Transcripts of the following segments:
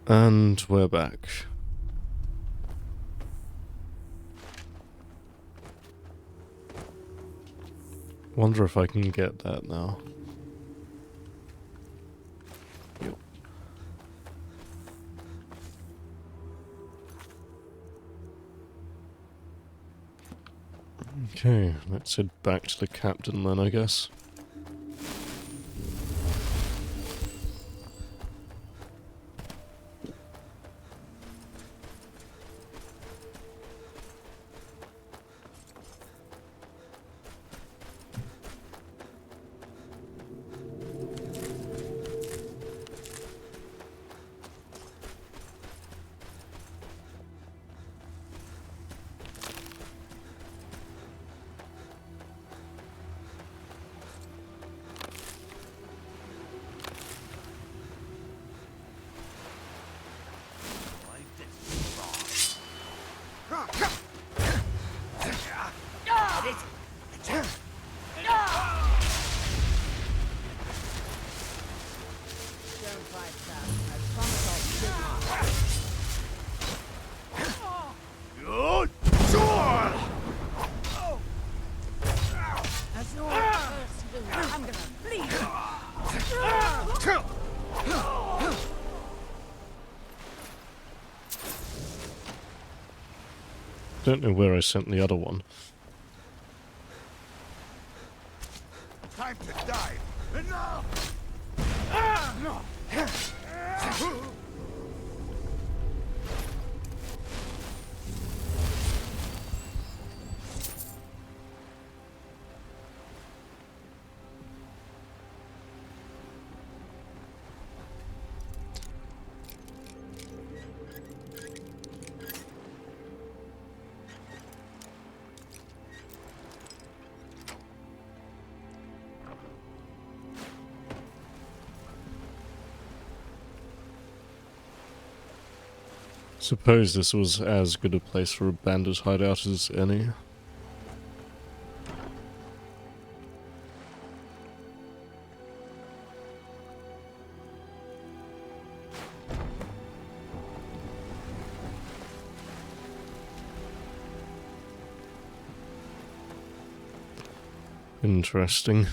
And we're back. Wonder if I can get that now. Yep. Okay, let's head back to the captain then, I guess. Don't know where I sent the other one. Time to die. Enough! Suppose this was as good a place for a bandit hideout as any. Interesting.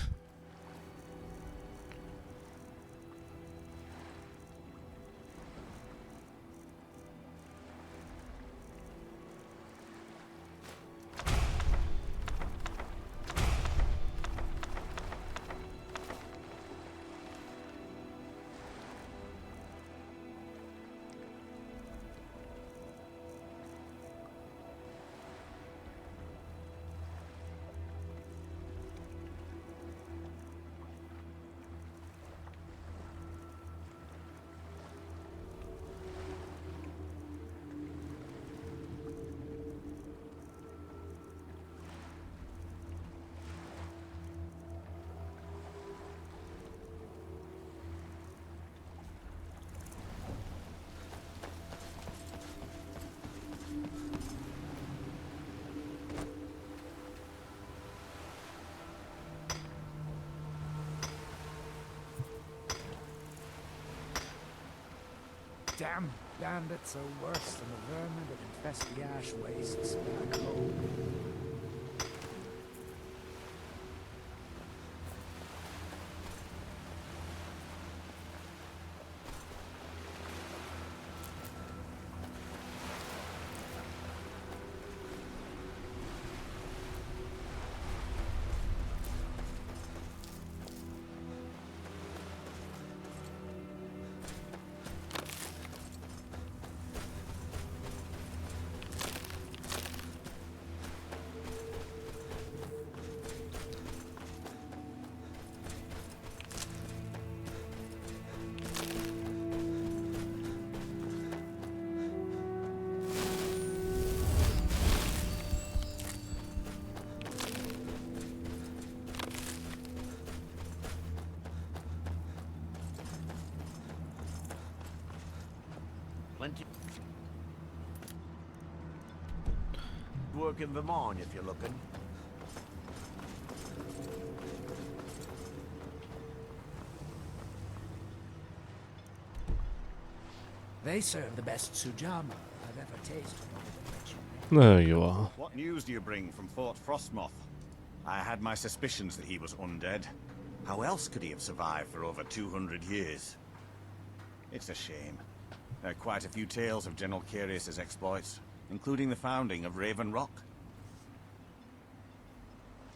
Damn bandits are worse than the vermin that infest the ash wastes back home. Plenty. Work in Vermont if you're looking. They serve the best sujama I've ever tasted. There you are. What news do you bring from Fort Frostmoth? I had my suspicions that he was undead. How else could he have survived for over 200 years? It's a shame. There are quite a few tales of General Curious' exploits, including the founding of Raven Rock.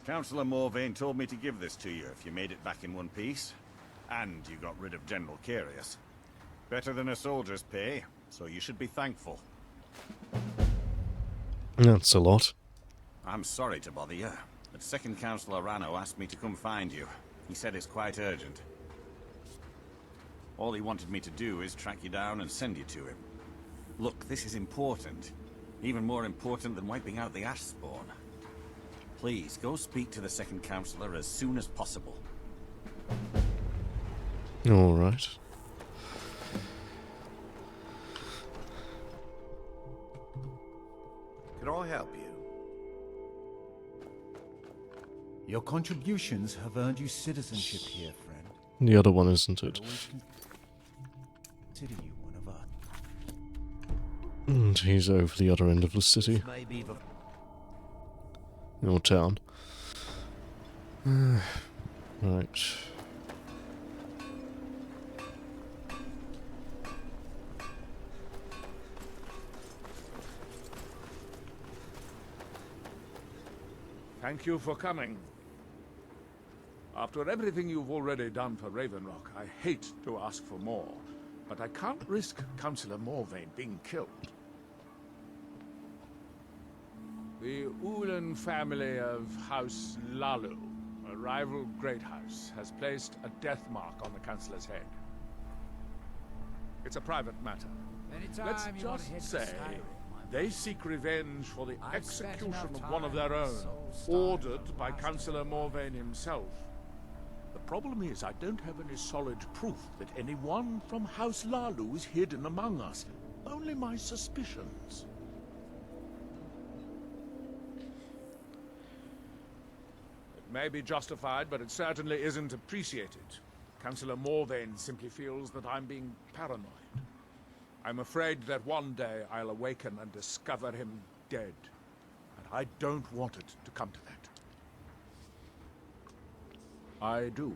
Councillor Morvain told me to give this to you if you made it back in one piece. And you got rid of General Curious. Better than a soldier's pay, so you should be thankful. That's a lot. I'm sorry to bother you, but Second Councillor Rano asked me to come find you. He said it's quite urgent. All he wanted me to do is track you down and send you to him. Look, this is important. Even more important than wiping out the Ash Spawn. Please, go speak to the Second Councillor as soon as possible. Alright. Can I help you? Your contributions have earned you citizenship here, friend. The other one, isn't it? Always consider you one of us. And he's over the other end of the city. Maybe the Or town. Right. Thank you for coming. After everything you've already done for Raven Rock, I hate to ask for more, but I can't risk Councillor Morvain being killed. The Ulan family of House Lalu, a rival great house, has placed a death mark on the Councillor's head. It's a private matter. Let's Anytime you want to head just to say Skyrim, they seek revenge for the I've spent execution enough of one of time their own, so starved ordered for by past Councillor Morvain himself. The problem is I don't have any solid proof that anyone from House Lalu is hidden among us. Only my suspicions. It may be justified, but it certainly isn't appreciated. Councillor Morvain simply feels that I'm being paranoid. I'm afraid that one day I'll awaken and discover him dead. And I don't want it to come to that. I do.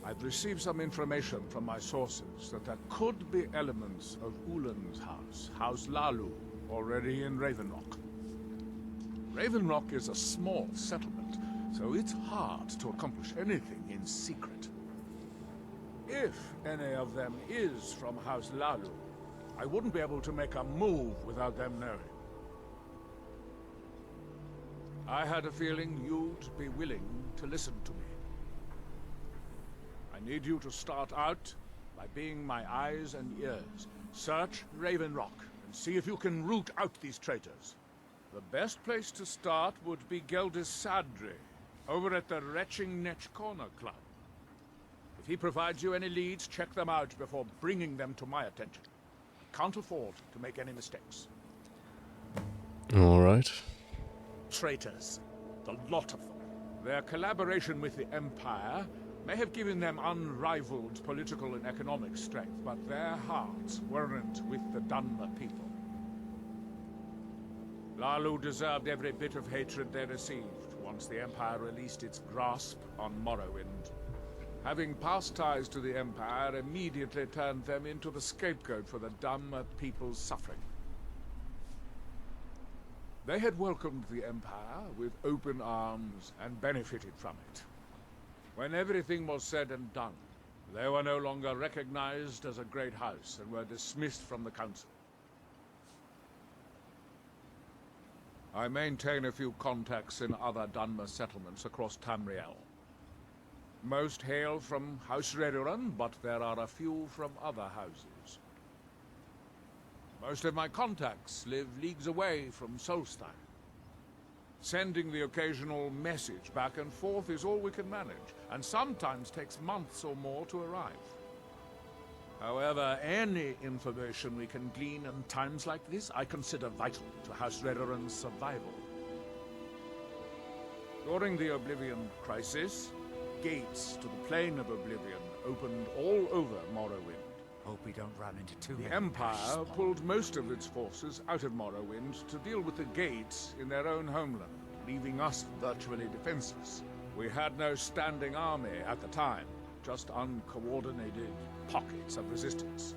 I've received some information from my sources that there could be elements of Ulan's house, House Lalu, already in Raven Rock. Raven Rock is a small settlement, so it's hard to accomplish anything in secret. If any of them is from House Lalu, I wouldn't be able to make a move without them knowing. I had a feeling you'd be willing to listen to me. I need you to start out by being my eyes and ears. Search Raven Rock and see if you can root out these traitors. The best place to start would be Geldis Sadri, over at the Retching Netch Corner Club. If he provides you any leads, check them out before bringing them to my attention. Can't afford to make any mistakes. Alright. Traitors. The lot of them. Their collaboration with the Empire may have given them unrivaled political and economic strength, but their hearts weren't with the Dunmer people. Lalu deserved every bit of hatred they received once the Empire released its grasp on Morrowind. Having past ties to the Empire immediately turned them into the scapegoat for the Dunmer people's suffering. They had welcomed the Empire with open arms and benefited from it. When everything was said and done, they were no longer recognized as a great house and were dismissed from the council. I maintain a few contacts in other Dunmer settlements across Tamriel. Most hail from House Redoran, but there are a few from other houses. Most of my contacts live leagues away from Solstein. Sending the occasional message back and forth is all we can manage, and sometimes takes months or more to arrive. However, any information we can glean in times like this, I consider vital to House Redoran's survival. During the Oblivion Crisis, gates to the Plane of Oblivion opened all over Morrowind, Hope we don't run into too The many Empire pulled most of its forces out of Morrowind to deal with the gates in their own homeland, leaving us virtually defenseless. We had no standing army at the time, just uncoordinated pockets of resistance.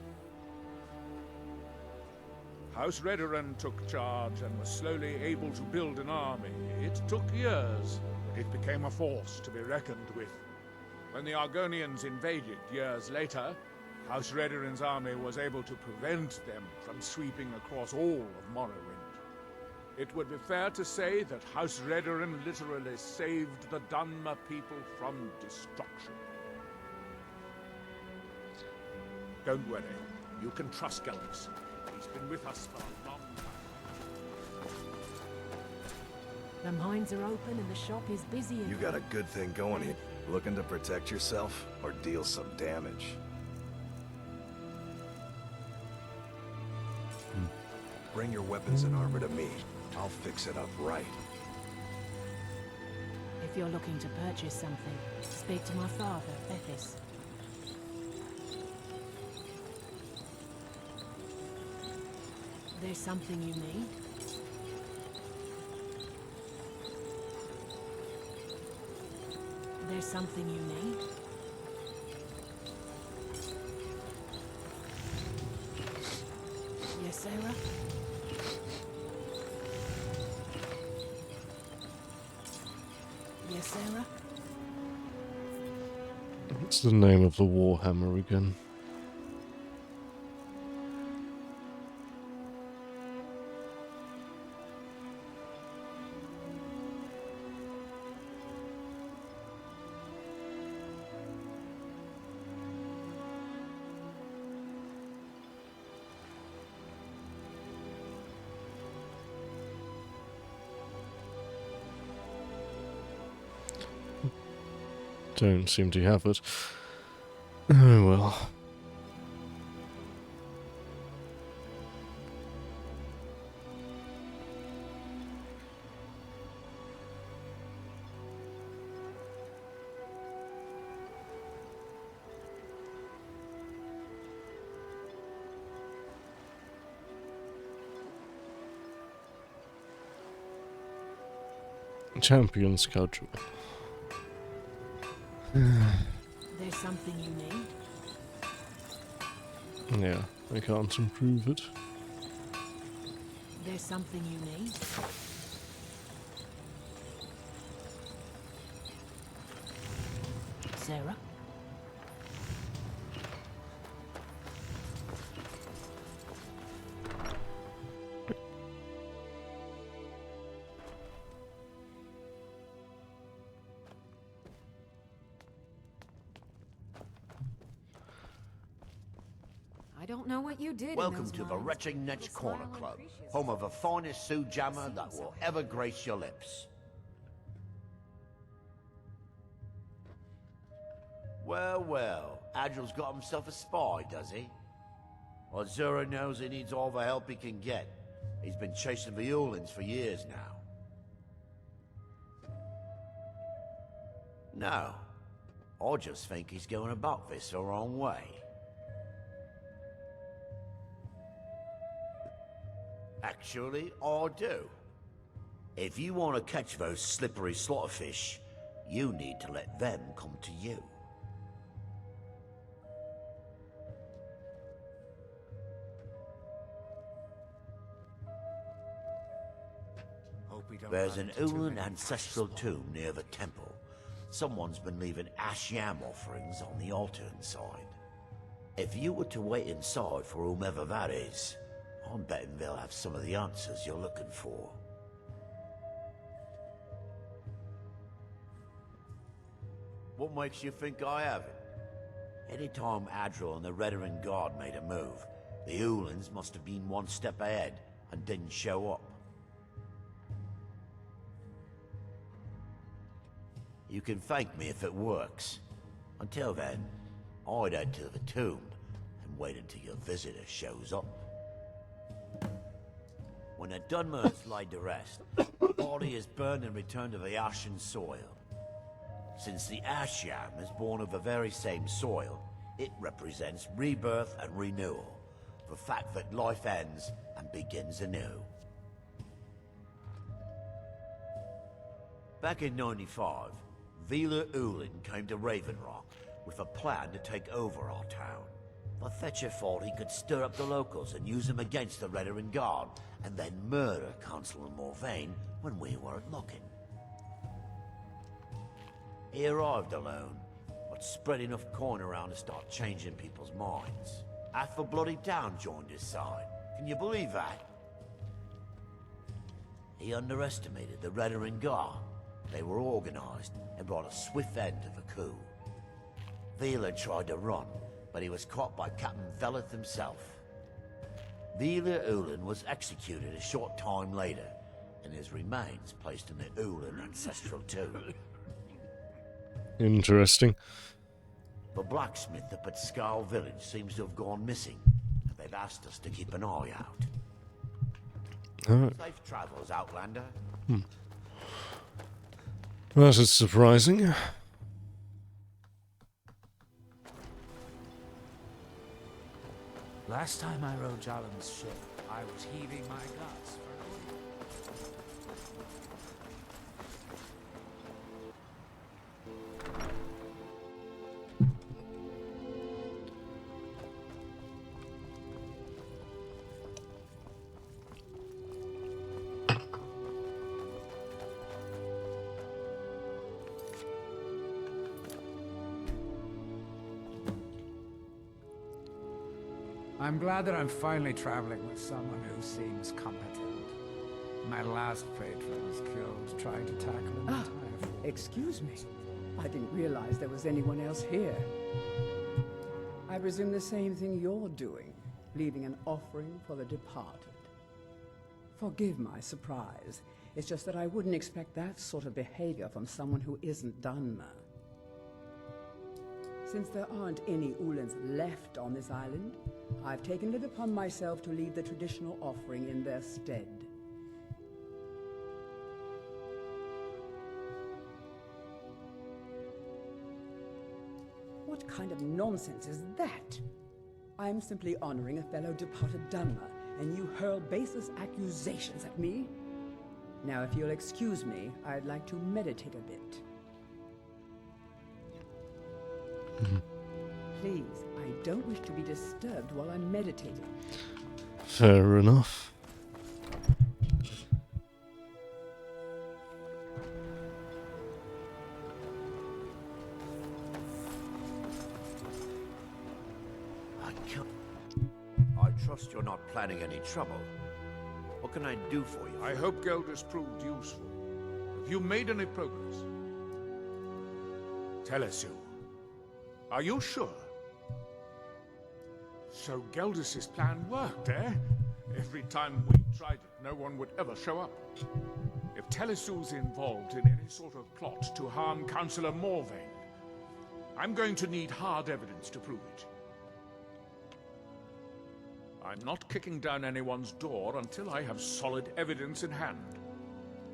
House Redoran took charge and was slowly able to build an army. It took years, but it became a force to be reckoned with. When the Argonians invaded years later, House Redoran's army was able to prevent them from sweeping across all of Morrowind. It would be fair to say that House Redoran literally saved the Dunmer people from destruction. Don't worry, you can trust Gelvis. He's been with us for a long time. The mines are open and the shop is busy. You got a good thing going here. Looking to protect yourself or deal some damage? Bring your weapons and armor to me. I'll fix it up right. If you're looking to purchase something, speak to my father, Bethis. There's something you need? There's something you need? Yes, Sarah? Yes, Sarah? What's the name of the Warhammer again? Don't seem to have it. Oh well. Champion schedule. There's something you need? Yeah, I can't improve it. There's something you need? Sarah? I don't know what you did. Welcome to the Retching Netch Corner Club, home of the finest Sue Jammer that will ever grace your lips. Well, well, Adril's got himself a spy, does he? Well, Zura knows he needs all the help he can get. He's been chasing the Ulins for years now. No, I just think he's going about this the wrong way. Actually, I do. If you want to catch those slippery slaughterfish, you need to let them come to you. Hope we don't There's run an into too Ulan many ancestral fresh tomb near the temple. Someone's been leaving ash yam offerings on the altar inside. If you were to wait inside for whomever that is, I'm betting they'll have some of the answers you're looking for. What makes you think I haven't? Anytime Adril and the Redoran Guard made a move, the Ulans must have been one step ahead and didn't show up. You can thank me if it works. Until then, I'd head to the tomb and wait until your visitor shows up. When the Dunmers laid to rest, the body is burned and returned to the ashen soil. Since the ash yam is born of the very same soil, It represents rebirth and renewal, the fact that life ends and begins anew. Back in 95, Vila Ulin came to Ravenrock with a plan to take over our town. The Fetcher thought he could stir up the locals and use them against the Redoran Guard, and then murder Constable Morvain when we weren't looking. He arrived alone, but spread enough coin around to start changing people's minds. Half the bloody town joined his side. Can you believe that? He underestimated the Redoran Guard. They were organized and brought a swift end to the coup. Vila tried to run, but he was caught by Captain Veleth himself. Vila Ulin was executed a short time later, and his remains placed in the Ulin ancestral tomb. Interesting. The blacksmith up at Skull Village seems to have gone missing, and they've asked us to keep an eye out. Alright. Safe travels, Outlander. That is surprising. Last time I rode Jalen's ship, I was heaving my guts for no I'm glad that I'm finally traveling with someone who seems competent. My last patron was killed trying to tackle an entire fleet. Excuse me. I didn't realize there was anyone else here. I presume the same thing you're doing, leaving an offering for the departed. Forgive my surprise. It's just that I wouldn't expect that sort of behavior from someone who isn't Dunmer. Since there aren't any Ulans left on this island, I've taken it upon myself to leave the traditional offering in their stead. What kind of nonsense is that? I'm simply honoring a fellow departed Dunmer, and you hurl baseless accusations at me? Now, if you'll excuse me, I'd like to meditate a bit. Please, I don't wish to be disturbed while I'm meditating. Fair enough. I trust you're not planning any trouble. What can I do for you? I hope Geldis proved useful. Have you made any progress? Tell us you. Are you sure? So Geldis' plan worked, eh? Every time we tried it, no one would ever show up. If Telesu's involved in any sort of plot to harm Councillor Morvain, I'm going to need hard evidence to prove it. I'm not kicking down anyone's door until I have solid evidence in hand.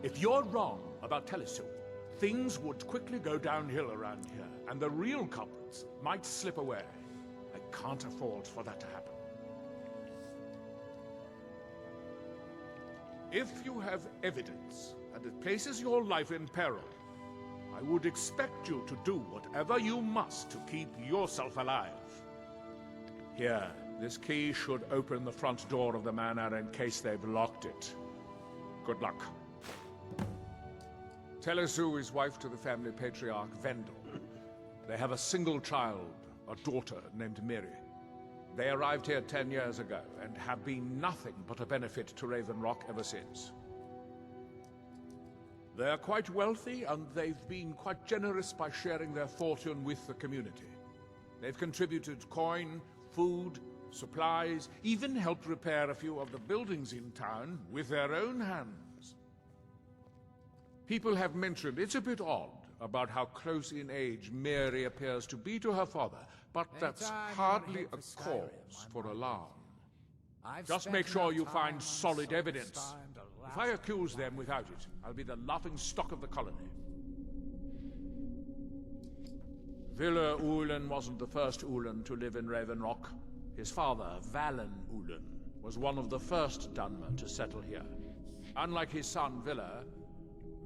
If you're wrong about Telesu, things would quickly go downhill around here, and the real culprits might slip away. I can't afford for that to happen. If you have evidence, and it places your life in peril, I would expect you to do whatever you must to keep yourself alive. Here, this key should open the front door of the manor in case they've locked it. Good luck. Telesu is wife to the family patriarch Vendel. They have a single child, a daughter named Miri. They arrived here 10 years ago and have been nothing but a benefit to Ravenrock ever since. They are quite wealthy, and they've been quite generous by sharing their fortune with the community. They've contributed coin, food, supplies, even helped repair a few of the buildings in town with their own hands. People have mentioned it's a bit odd about how close in age Mary appears to be to her father, but that's hardly a cause for alarm. Just make sure you find solid evidence. If I accuse them without it, I'll be the laughing stock of the colony. Villa Ulen wasn't the first Ulen to live in Ravenrock. His father, Valen Ulen, was one of the first Dunmer to settle here. Unlike his son, Villa,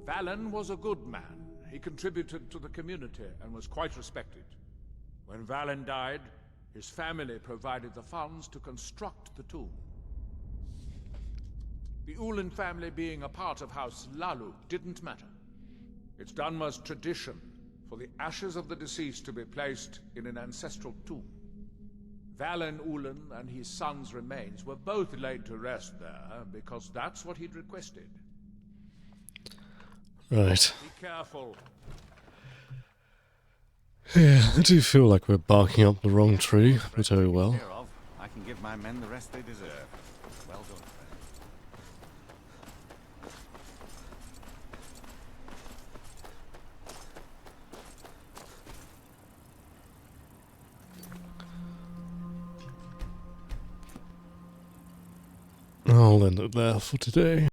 Valen was a good man. He contributed to the community and was quite respected. When Valen died, his family provided the funds to construct the tomb. The Ulen family being a part of House Lalu didn't matter. It's Dunmer's tradition for the ashes of the deceased to be placed in an ancestral tomb. Valen Ulen and his son's remains were both laid to rest there because that's what he'd requested. Right. Be careful. Yeah, I do feel like we're barking up the wrong tree, but oh well. Care of, I can give my men the rest they deserve. Well done. I'll end it there for today.